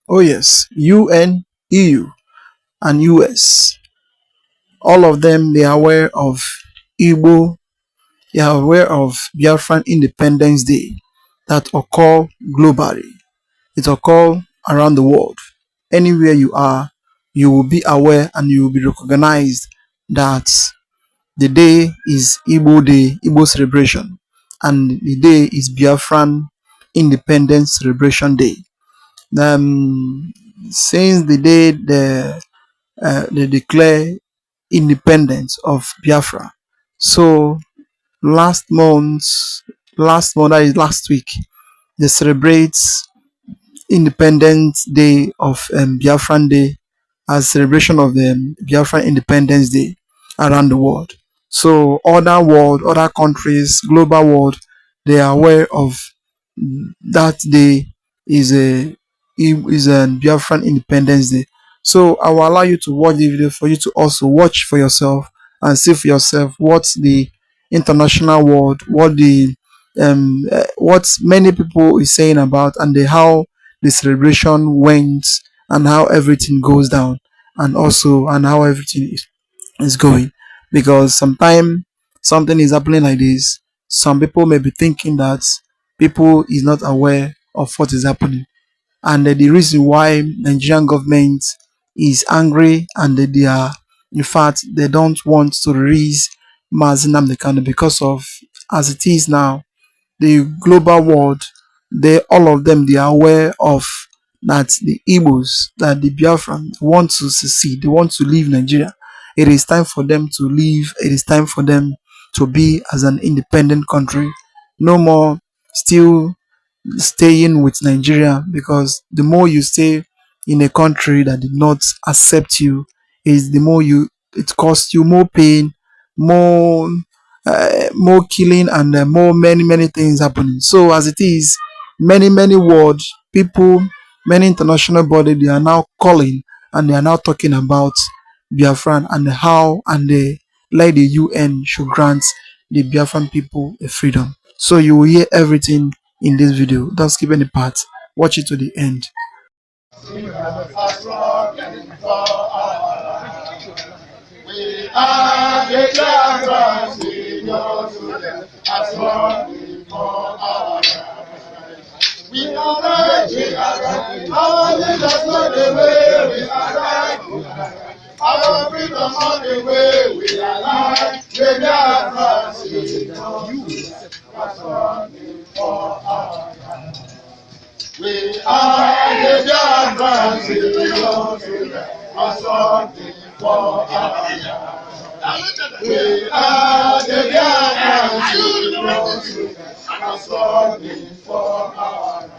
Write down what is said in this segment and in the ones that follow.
Oh yes, UN, EU, and US. All of them, they are aware of Igbo, they are aware of Biafran Independence Day that occur globally. It occur around the world. Anywhere you are, you will be aware and you will be recognized that the day is Igbo Day, Igbo celebration, and the day is Biafran Independence Celebration Day. Um, since the day they declare independence of Biafra, so last month, that is last week, they celebrate Independence Day of Biafran Day as celebration of the Biafran Independence Day around the world. So other countries, global world, they are aware of that day is a Biafran Independence Day. So I will allow you to watch the video for you to also watch for yourself and see for yourself what the international world, what many people is saying about, and how the celebration went, and how everything goes down, and also and how everything is going. Because sometimes something is happening like this, some people may be thinking that people is not aware of what is happening, and the reason why Nigerian government is angry, and they are, in fact, they don't want to release Mazi Nnamdi Kanu because of, as it is now, the global world, they all of them, they are aware of that the Igbos, that the Biafran want to secede, they want to leave Nigeria. It is time for them to leave. It is time for them to be as an independent country. No more still staying with Nigeria, because the more you stay in a country that did not accept you, is the more you, it costs you more pain, more more killing, and more many things happening. So as it is, many world people, many international body, they are now calling, and they are now talking about Biafran, and how and they like the UN should grant the Biafran people a freedom. So you will hear everything in this video. Don't skip any part. Watch it to the end. We are the Biafrans, we know today, as one before our eyes. We are right, our leaders know the way, we are right. Our freedom on the way, we are right. The Biafrans, we know today, as one before our eyes. We are the Biafrans, we know today, as one before our eyes. We are the Biafrans, we know today, as one before our eyes.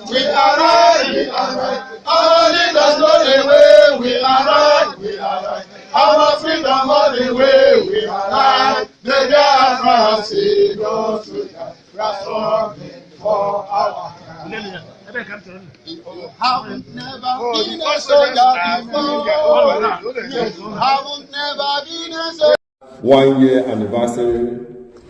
We are right, we are right. Our leaders know the way, we are right, we are right. Our freedom on the way, we are right. The Biafrans, we know today, as one before our eyes. You haven't never been a soldier before. You haven't never been a soldier. 1 year anniversary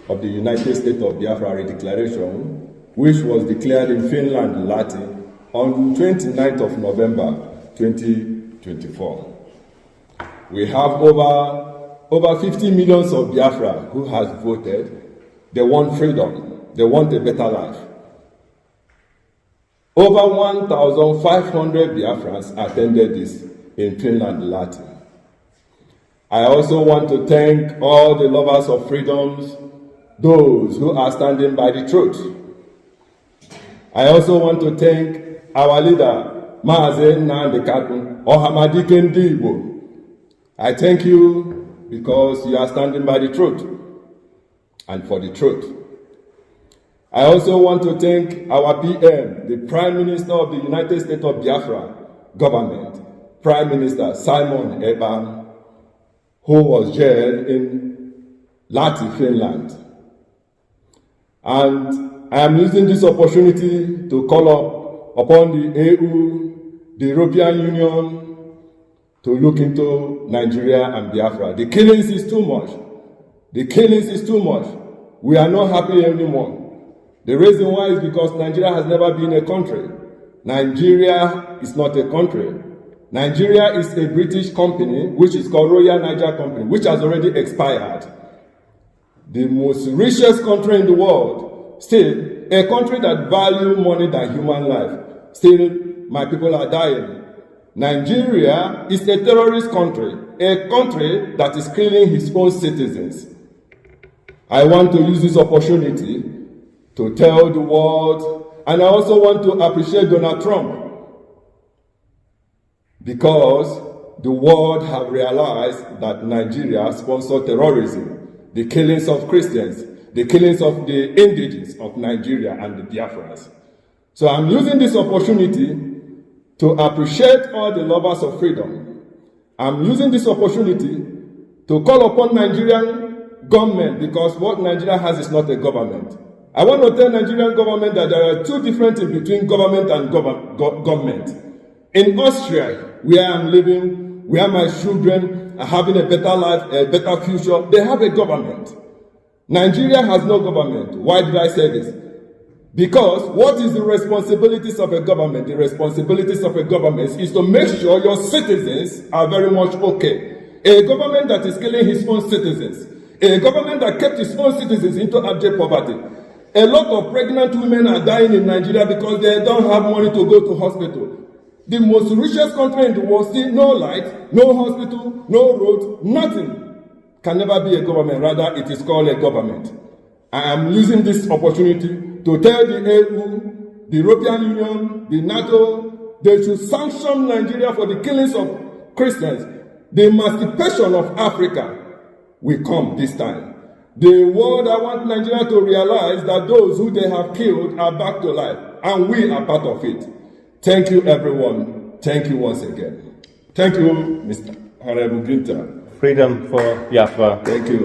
of the United States of Biafra Declaration, which was declared in Finland, Latin, on 29th of November 2024. We have over 50 millions of Biafra who has voted. They want freedom. They want a better life. Over 1,500 Biafrans attended this in Finland, Latin. I also want to thank all the lovers of freedoms, those who are standing by the truth. I also want to thank our leader, Mazi Nnamdi Kanu, Ohamadike Ndị Igbo. I thank you because you are standing by the truth and for the truth. I also want to thank our PM, the Prime Minister of the United States of Biafra government, Prime Minister Simon Ekpa, who was jailed in Lahti, Finland. And I am using this opportunity to call up upon the EU, the European Union, to look into Nigeria and Biafra. The killings is too much. The killings is too much. We are not happy anymore. The reason why is because Nigeria has never been a country. Nigeria is not a country. Nigeria is a British company, which is called Royal Niger Company, which has already expired. The most richest country in the world, still a country that values money than human life. Still, my people are dying. Nigeria is a terrorist country, a country that is killing its own citizens. I want to use this opportunity to tell the world, and I also want to appreciate Donald Trump, because the world have realized that Nigeria sponsors terrorism, the killings of Christians, the killings of the indigenous of Nigeria and the Biafrans. So I'm using this opportunity to appreciate all the lovers of freedom. I'm using this opportunity to call upon Nigerian government, because what Nigeria has is not a government. I want to tell Nigerian government that there are two different things between government and government. In Austria, where I'm living, where my children are having a better life, a better future, they have a government. Nigeria has no government. Why did I say this? Because what is the responsibilities of a government? The responsibilities of a government is to make sure your citizens are very much okay. A government that is killing his own citizens, a government that kept his own citizens into abject poverty. A lot of pregnant women are dying in Nigeria because they don't have money to go to hospital. The most richest country in the world, still no light, no hospital, no road, nothing. Can never be a government. Rather, it is called a government. I am using this opportunity to tell the EU, the European Union, the NATO, they should sanction Nigeria for the killings of Christians. The emancipation of Africa will come this time. The world, I want Nigeria to realize that those who they have killed are back to life, and we are part of it. Thank you, everyone. Thank you once again. Thank you, Mr. Honorable Ginter. Freedom for Biafra. Thank you.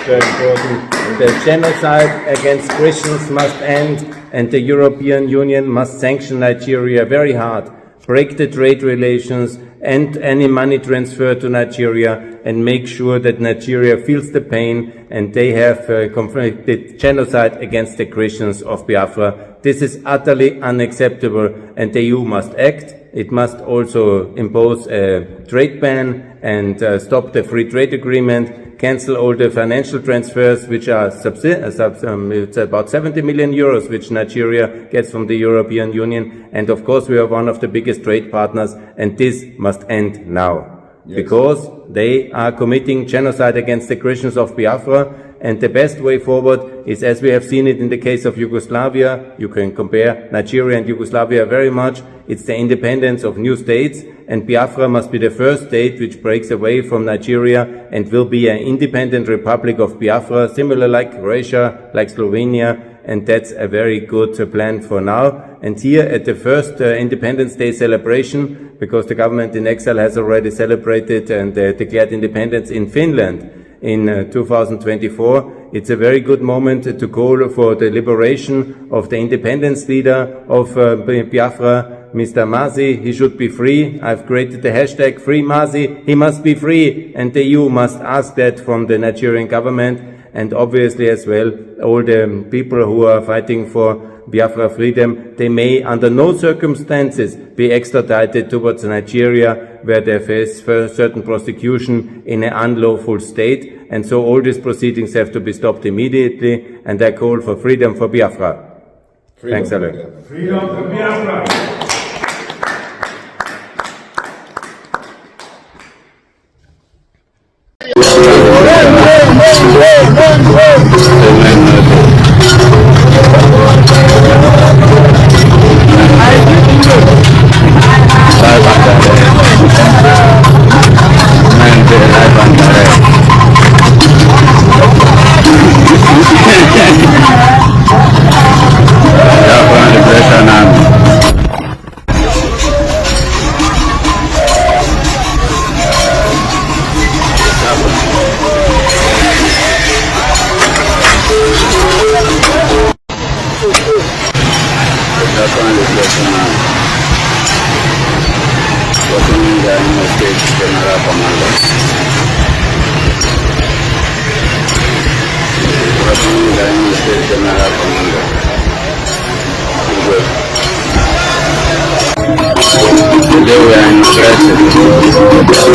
Very important. The genocide against Christians must end, and the European Union must sanction Nigeria very hard, break the trade relations, end any money transfer to Nigeria, and make sure that Nigeria feels the pain and they have confronted genocide against the Christians of Biafra. This is utterly unacceptable, and the EU must act. It must also impose a trade ban and stop the free trade agreement, cancel all the financial transfers, which are it's about 70 million euros, which Nigeria gets from the European Union. And of course, we are one of the biggest trade partners, and this must end now. Yes. Because they are committing genocide against the Christians of Biafra. And the best way forward is, as we have seen it in the case of Yugoslavia, you can compare Nigeria and Yugoslavia very much, it's the independence of new states, and Biafra must be the first state which breaks away from Nigeria and will be an independent republic of Biafra, similar like Croatia, like Slovenia, and that's a very good plan for now. And here at the first Independence Day celebration, because the government in exile has already celebrated and declared independence in Finland, in 2024. It's a very good moment to call for the liberation of the independence leader of Biafra, Mr. Masi. He should be free. I've created the hashtag Free Masi. He must be free, and the EU must ask that from the Nigerian government, and obviously as well all the people who are fighting for Biafra freedom. They may under no circumstances be extradited towards Nigeria, where they face certain prosecution in an unlawful state, and so all these proceedings have to be stopped immediately, and I call for freedom for Biafra. Thanks a lot. Freedom for Biafra. Today we are interested in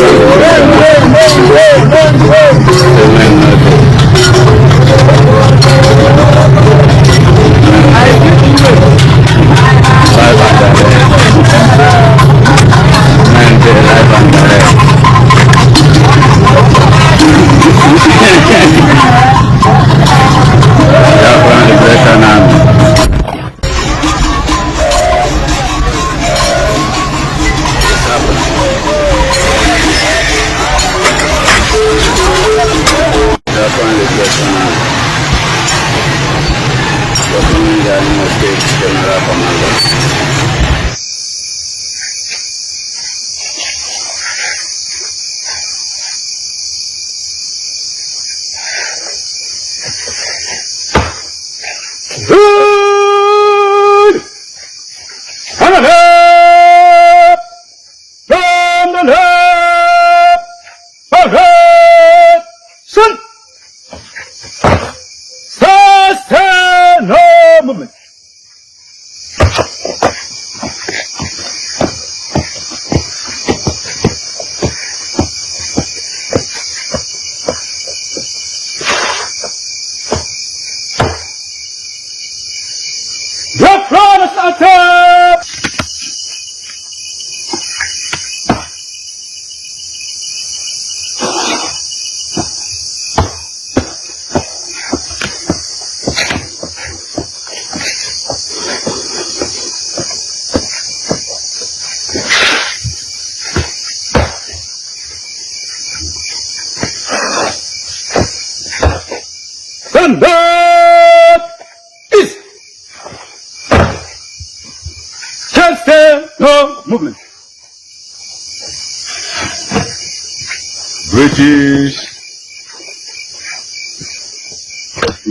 British,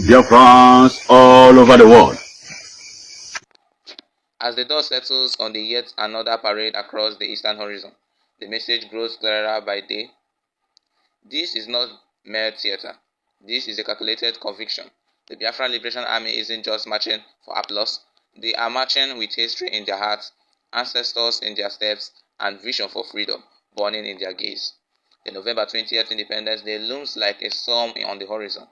Biafrans all over the world. As the dust settles on the yet another parade across the eastern horizon, the message grows clearer by day. This is not mere theater. This is a calculated conviction. The Biafran Liberation Army isn't just marching for applause. They are marching with history in their hearts, ancestors in their steps, and vision for freedom burning in their gaze. The November 20th Independence Day looms like a storm on the horizon.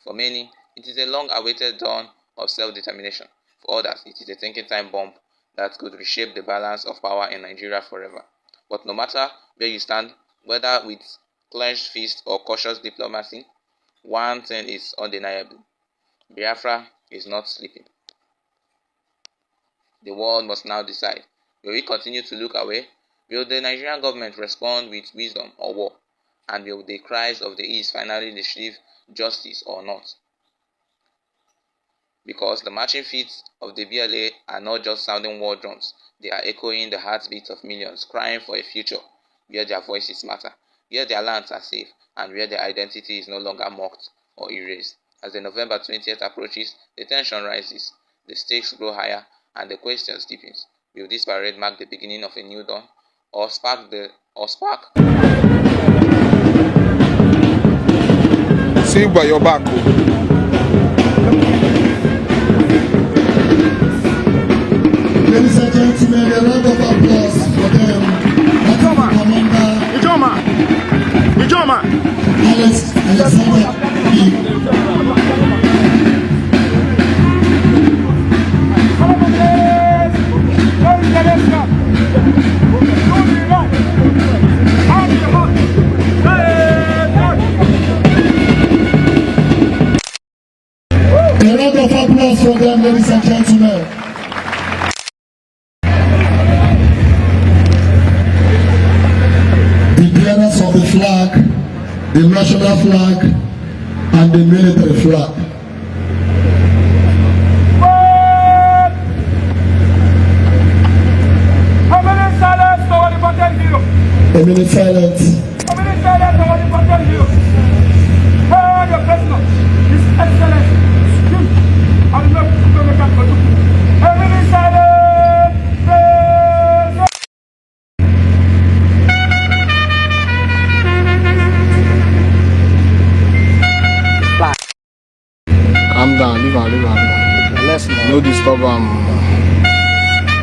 For many, it is a long-awaited dawn of self-determination. For others, it is a thinking time bomb that could reshape the balance of power in Nigeria forever. But no matter where you stand, whether with clenched fist or cautious diplomacy, one thing is undeniable. Biafra is not sleeping. The world must now decide. Will we continue to look away? Will the Nigerian government respond with wisdom or war? And will the cries of the East finally receive justice or not? Because the marching feet of the BLA are not just sounding war drums, they are echoing the heartbeats of millions crying for a future where their voices matter, where their lands are safe, and where their identity is no longer mocked or erased. As the November 20th approaches, the tension rises, the stakes grow higher, and the questions deepens. Will this parade mark the beginning of a new dawn, or spark? See by your back. Ladies and gentlemen, a round of applause for them. Ijoma. Alexander A round of applause for them, ladies and gentlemen. The bearers of the flag, the national flag, and the military flag. A minute silence. A minute silence for the important hero. Heard your president, His Excellency, and the a minute silence. Calm down, leave on. No disturb am.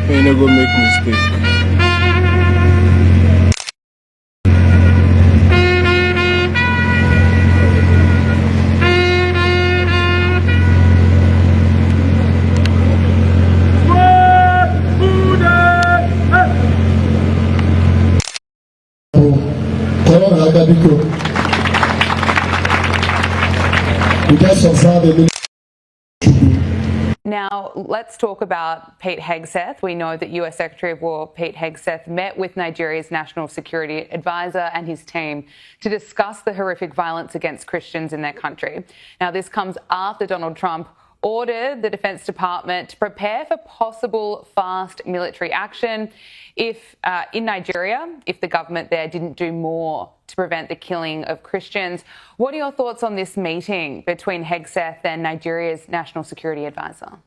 You no go make mistake. have a military. Now, let's talk about Pete Hegseth. We know that US Secretary of War Pete Hegseth met with Nigeria's National Security Advisor and his team to discuss the horrific violence against Christians in their country. Now, this comes after Donald Trump ordered the Defence Department to prepare for possible fast military action if in Nigeria, if the government there didn't do more to prevent the killing of Christians. What are your thoughts on this meeting between Hegseth and Nigeria's National Security Advisor?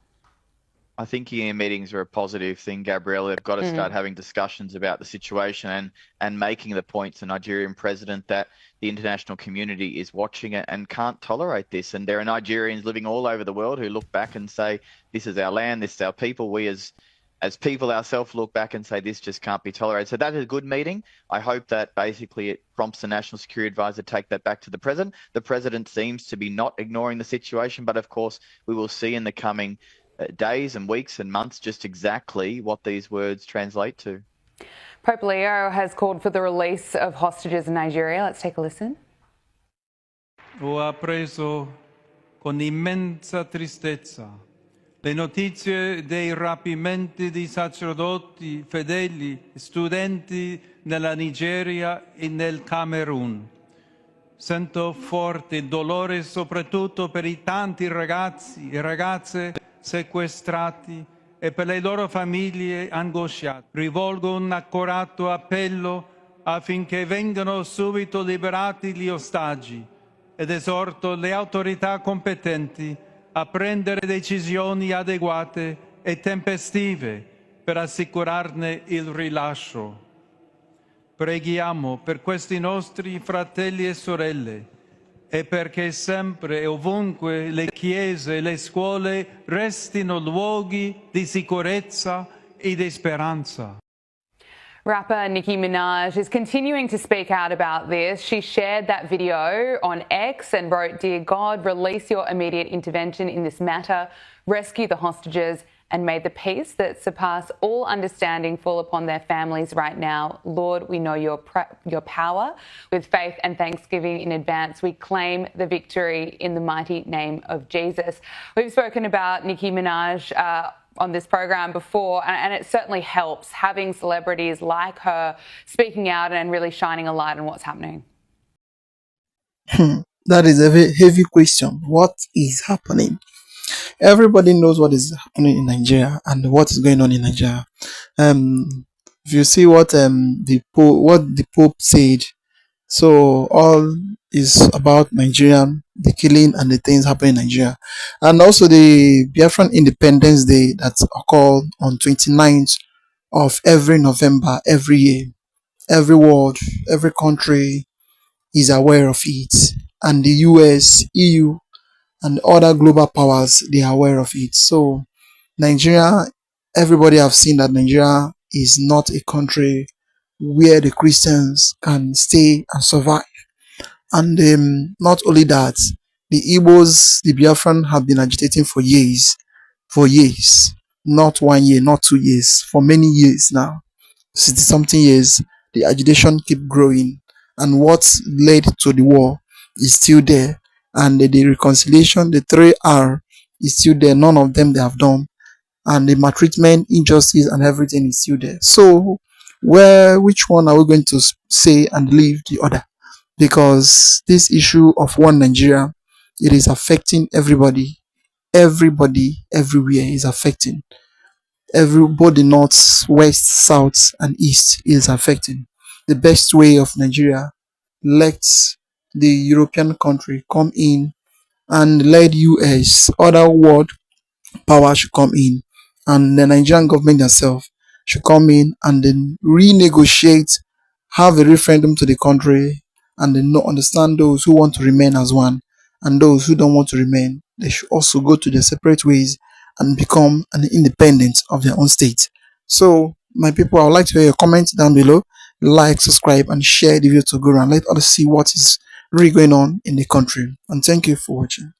I think EM meetings are a positive thing, Gabrielle. They've got to start having discussions about the situation and making the point to the Nigerian president that the international community is watching it and can't tolerate this. And there are Nigerians living all over the world who look back and say, this is our land, this is our people. We as people ourselves look back and say this just can't be tolerated. So that is a good meeting. I hope that basically it prompts the National Security Advisor to take that back to the president. The president seems to be not ignoring the situation, but of course we will see in the coming days and weeks and months just exactly what these words translate to. Pope Leo has called for the release of hostages in Nigeria. Let's take a listen. Ho appreso con immensa tristezza le notizie dei rapimenti di sacerdoti, fedeli, studenti nella Nigeria e nel Camerun. Sento forte il dolore soprattutto per i tanti ragazzi e ragazze sequestrati e per le loro famiglie angosciate. Rivolgo un accorato appello affinché vengano subito liberati gli ostaggi ed esorto le autorità competenti a prendere decisioni adeguate e tempestive per assicurarne il rilascio. Preghiamo per questi nostri fratelli e sorelle e perché sempre e ovunque le chiese e le scuole restino luoghi di sicurezza e di speranza. Rapper Nicki Minaj is continuing to speak out about this. She shared that video on X and wrote, "Dear God, release your immediate intervention in this matter, rescue the hostages, and may the peace that surpass all understanding fall upon their families right now. Lord, we know your power. With faith and thanksgiving in advance, we claim the victory in the mighty name of Jesus." We've spoken about Nicki Minaj on this program before, and it certainly helps having celebrities like her speaking out and really shining a light on what's happening. That is a very heavy question. What is happening? Everybody knows what is happening in Nigeria and what is going on in Nigeria. If you see what the Pope said, so all is about Nigerian, the killing and the things happening in Nigeria, and also the Biafran Independence Day that's occurred on 29th of every November every year. Every world, every country is aware of it, and the US, EU, and other global powers, they are aware of it. So Nigeria, everybody have seen that Nigeria is not a country where the Christians can stay and survive. And not only that, the Igbos, the Biafran have been agitating for years, not 1 year, not 2 years, for many years now, 60 something years. The agitation keep growing, and what led to the war is still there, and the reconciliation, the 3R, is still there. None of them they have done, and the maltreatment, injustice, and everything is still there. So, which one are we going to say and leave the other? Because this issue of one Nigeria, it is affecting everybody, everywhere is affecting. Everybody, north, west, south, and east is affecting. The best way of Nigeria, let the European country come in and let US, other world power should come in, and the Nigerian government themselves should come in and then renegotiate, have a referendum to the country, and then understand those who want to remain as one and those who don't want to remain. They should also go to their separate ways and become an independent of their own state. So, my people, I would like to hear your comments down below. Like, subscribe, and share the video to go around. Let others see what is really going on in the country. And thank you for watching.